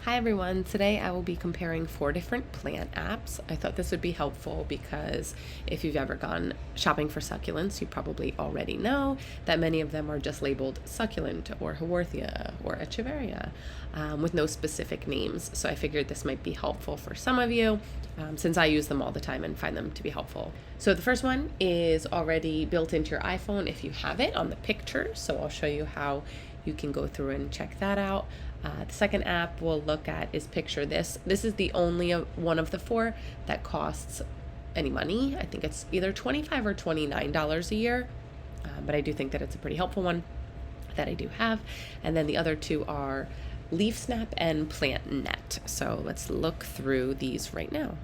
Hi everyone, today I will be comparing 4 different plant apps. I thought this would be helpful because if you've ever gone shopping for succulents, you probably already know that many of them are just labeled succulent or Haworthia or Echeveria with no specific names. So I figured this might be helpful for some of you since I use them all the time and find them to be helpful. So the first one is already built into your iPhone if you have it on the pictures. So I'll show you how you can go through and check that out. The second app we'll look at is PictureThis. This is the only one of the 4 that costs any money. I think it's either $25 or $29 a year, but I do think that it's a pretty helpful one that I do have. And then the other 2 are LeafSnap and PlantNet. So let's look through these right now.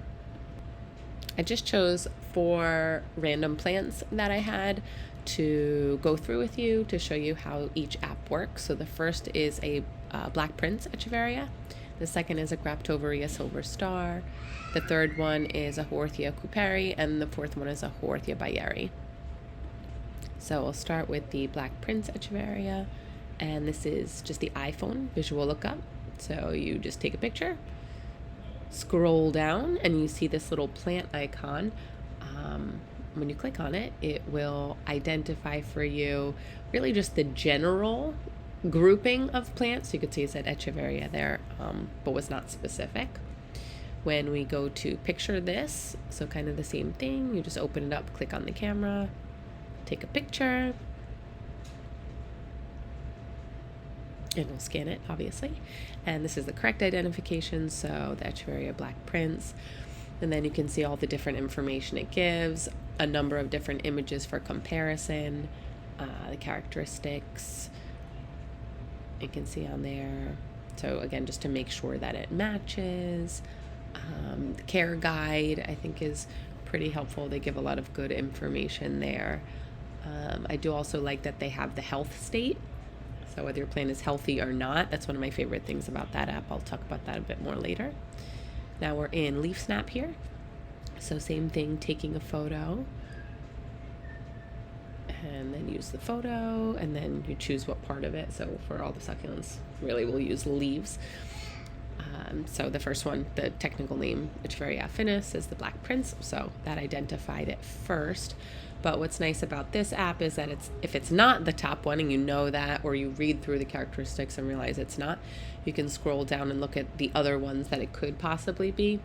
I just chose 4 random plants that I had to go through with you to show you how each app works. So the first is a Black Prince Echeveria. The second is a Graptoveria Silver Star. The third one is a Haworthia cooperi, and the fourth one is a Hovorthia bayeri. So we'll start with the Black Prince Echeveria, and this is just the iPhone Visual Lookup. So you just take a picture, scroll down, and you see this little plant icon. When you click on it, it will identify for you really just the general grouping of plants. You could see it said Echeveria there, but was not specific. When we go to PictureThis, so kind of the same thing, you just open it up, click on the camera, take a picture, and we'll scan it, obviously. And this is the correct identification, so the Echeveria Black Prince. And then you can see all the different information it gives, a number of different images for comparison, the characteristics you can see on there. So again, just to make sure that it matches. The care guide, I think, is pretty helpful. They give a lot of good information there. I do also like that they have the health state. So whether your plant is healthy or not, that's one of my favorite things about that app. I'll talk about that a bit more later. Now we're in LeafSnap here. So same thing, taking a photo, and then use the photo, and then you choose what part of it. So for all the succulents, really we'll use leaves. So the first one, the technical name, Echeveria finis, is the Black Prince, so that identified it first. But what's nice about this app is that if it's not the top one and you know that, or you read through the characteristics and realize it's not, you can scroll down and look at the other ones that it could possibly be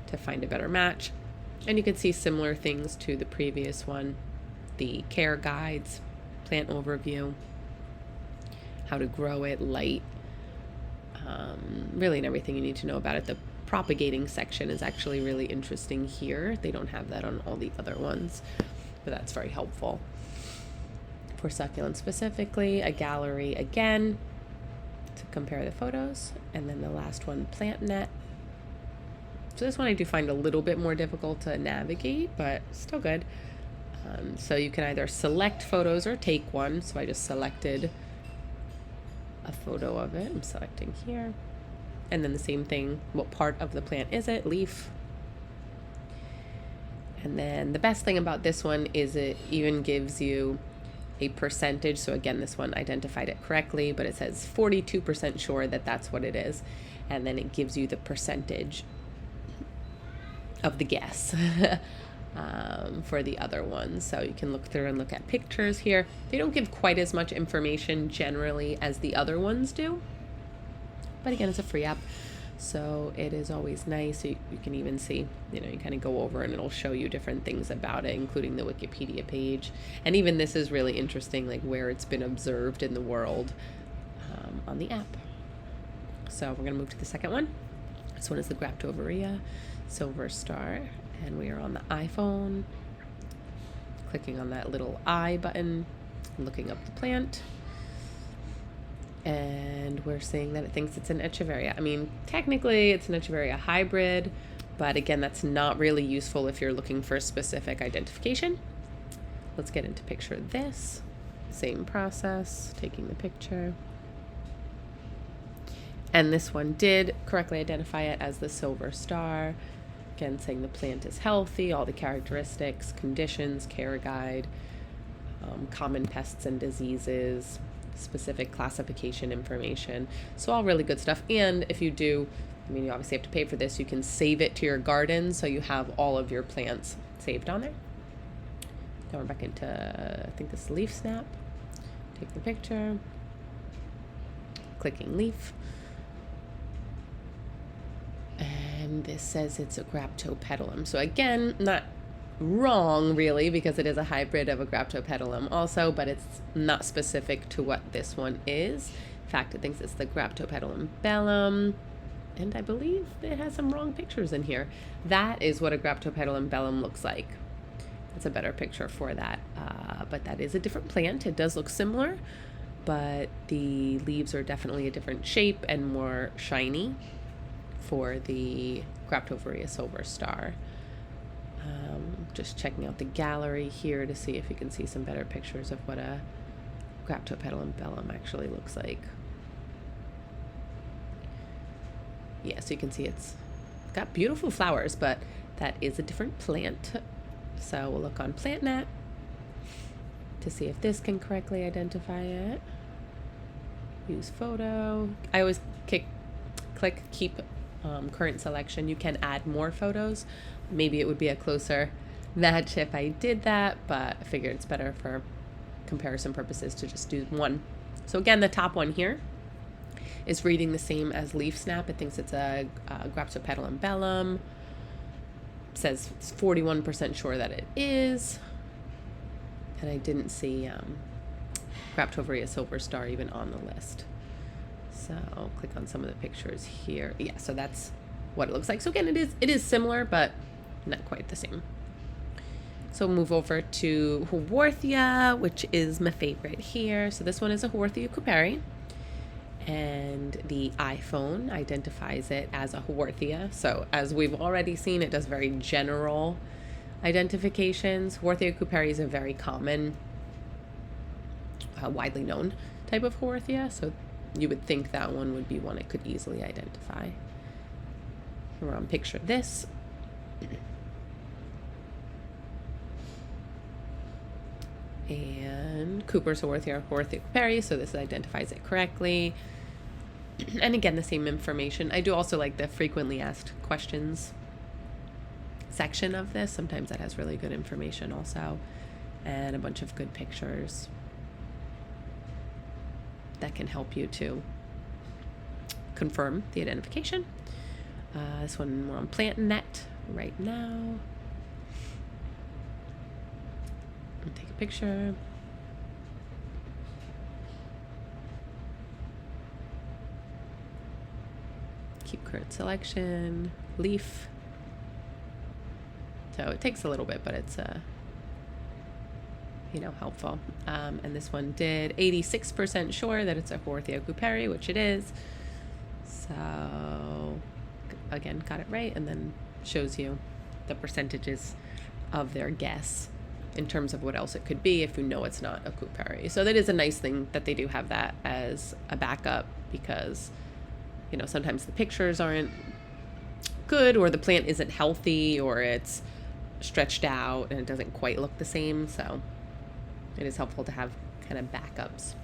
to find a better match. And you can see similar things to the previous one, the care guides, plant overview, how to grow it, light, really and everything you need to know about it. The propagating section is actually really interesting here. They don't have that on all the other ones, but that's very helpful. For succulents specifically, a gallery again to compare the photos, and then the last one, PlantNet. So this one I do find a little bit more difficult to navigate, but still good. So you can either select photos or take one. So I just selected a photo of it. I'm selecting here. And then the same thing, what part of the plant is it? Leaf. And then the best thing about this one is it even gives you a percentage. So again, this one identified it correctly, but it says 42% sure that that's what it is. And then it gives you the percentage of the guess for the other ones. So you can look through and look at pictures here. They don't give quite as much information generally as the other ones do. But again, it's a free app, so it is always nice. You can even see, you kind of go over and it'll show you different things about it, including the Wikipedia page. And even this is really interesting, like where it's been observed in the world on the app. So we're going to move to the second one. This one is the Graptoveria Silver Star, and we are on the iPhone, clicking on that little I button, looking up the plant. And we're seeing that it thinks it's an Echeveria. I mean, technically it's an Echeveria hybrid, but again, that's not really useful if you're looking for a specific identification. Let's get into PictureThis. Same process, taking the picture. And this one did correctly identify it as the Silver Star. Again, saying the plant is healthy, all the characteristics, conditions, care guide, common pests and diseases, specific classification information. So all really good stuff. And if you do, I mean, you obviously have to pay for this, you can save it to your garden so you have all of your plants saved on there. Now we're back into, I think this is LeafSnap. Take the picture, clicking leaf. And this says it's a Graptopetalum. So again, not wrong really, because it is a hybrid of a Graptopetalum also, but it's not specific to what this one is. In fact, it thinks it's the Graptopetalum bellum. And I believe it has some wrong pictures in here. That is what a Graptopetalum bellum looks like. It's a better picture for that. But that is a different plant. It does look similar, but the leaves are definitely a different shape and more shiny for the Graptoveria Silver Star. Just checking out the gallery here to see if you can see some better pictures of what a Graptopetalum bellum actually looks like. Yeah, so you can see it's got beautiful flowers, but that is a different plant. So we'll look on PlantNet to see if this can correctly identify it. Use photo. I always click keep current selection. You can add more photos. Maybe it would be a closer match if I did that, but I figured it's better for comparison purposes to just do one. So again, the top one here is reading the same as LeafSnap. It thinks it's a Graptopetalum bellum. It says it's 41% sure that it is. And I didn't see Graptoveria Silver Star even on the list. So I'll click on some of the pictures here. Yeah, so that's what it looks like. So again, it is similar, but not quite the same. So we'll move over to Hovorthia, which is my favorite here. So this one is a Hovorthia cooperi, and the iPhone identifies it as a Hovorthia. So as we've already seen, it does very general identifications. Hovorthia cooperi is a very common, widely known type of Hovorthia. So you would think that one would be one it could easily identify. We're on PictureThis. And Cooper's Hovorthia cooperi, so this identifies it correctly. And again, the same information. I do also like the frequently asked questions section of this. Sometimes that has really good information also, and a bunch of good pictures that can help you to confirm the identification. This one we're on PlantNet right now. Take a picture. Keep current selection. Leaf. So it takes a little bit, but it's helpful. And this one did 86% sure that it's a Hovorthia cooperi, which it is. So again, got it right, and then shows you the percentages of their guess in terms of what else it could be if you know it's not a cooperi. So that is a nice thing that they do have that as a backup, because sometimes the pictures aren't good, or the plant isn't healthy, or it's stretched out and it doesn't quite look the same. So it is helpful to have kind of backups.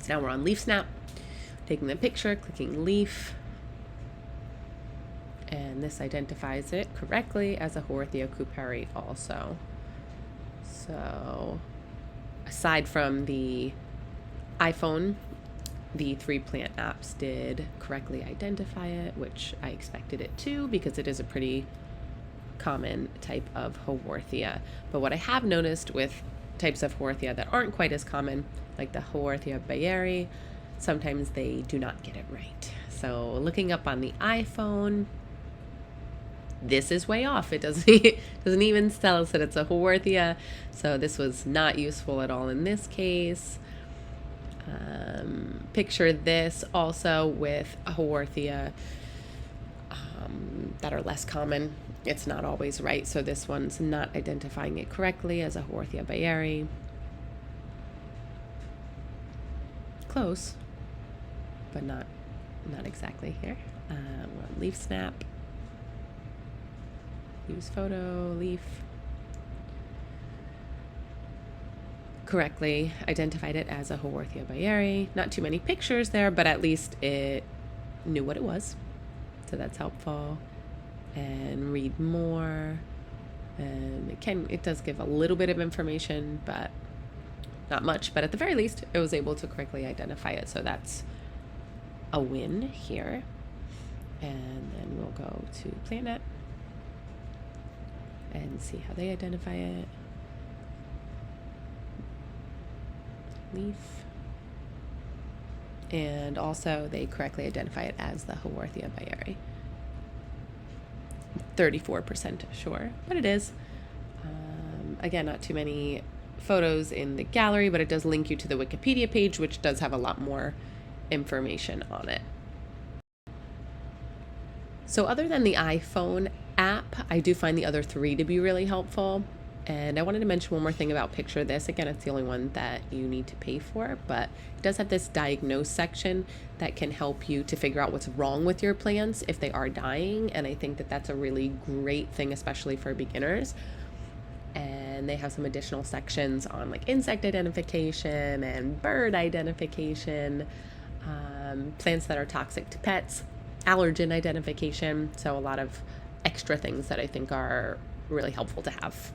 So now we're on LeafSnap, taking the picture, clicking leaf, and this identifies it correctly as a Hovorthia cooperi also. So aside from the iPhone, the 3 plant apps did correctly identify it, which I expected it to, because it is a pretty common type of Hovorthia. But what I have noticed with types of Hovorthia that aren't quite as common, like the Hovorthia bayeri, sometimes they do not get it right. So looking up on the iPhone, this is way off. It doesn't even tell us that it's a Hovorthia, so this was not useful at all in this case. PictureThis also with a Hovorthia that are less common. It's not always right, so this one's not identifying it correctly as a Hovorthia bayeri. Close, but not exactly here. We're on LeafSnap. Use photo, leaf. correctly identified it as a Hovorthia bayeri. Not too many pictures there, but at least it knew what it was. So that's helpful. And read more. And it does give a little bit of information, but not much. But at the very least, it was able to correctly identify it. So that's a win here. And then we'll go to PlantNet and see how they identify it. Leaf. And also they correctly identify it as the Haworthia bayeri. 34% sure, but it is. Again, not too many photos in the gallery, but it does link you to the Wikipedia page, which does have a lot more information on it. So other than the iPhone app, I do find the other three to be really helpful. And I wanted to mention one more thing about PictureThis. Again, it's the only one that you need to pay for, but it does have this diagnose section that can help you to figure out what's wrong with your plants if they are dying. And I think that that's a really great thing, especially for beginners. And they have some additional sections on like insect identification and bird identification, plants that are toxic to pets, allergen identification. So a lot of extra things that I think are really helpful to have.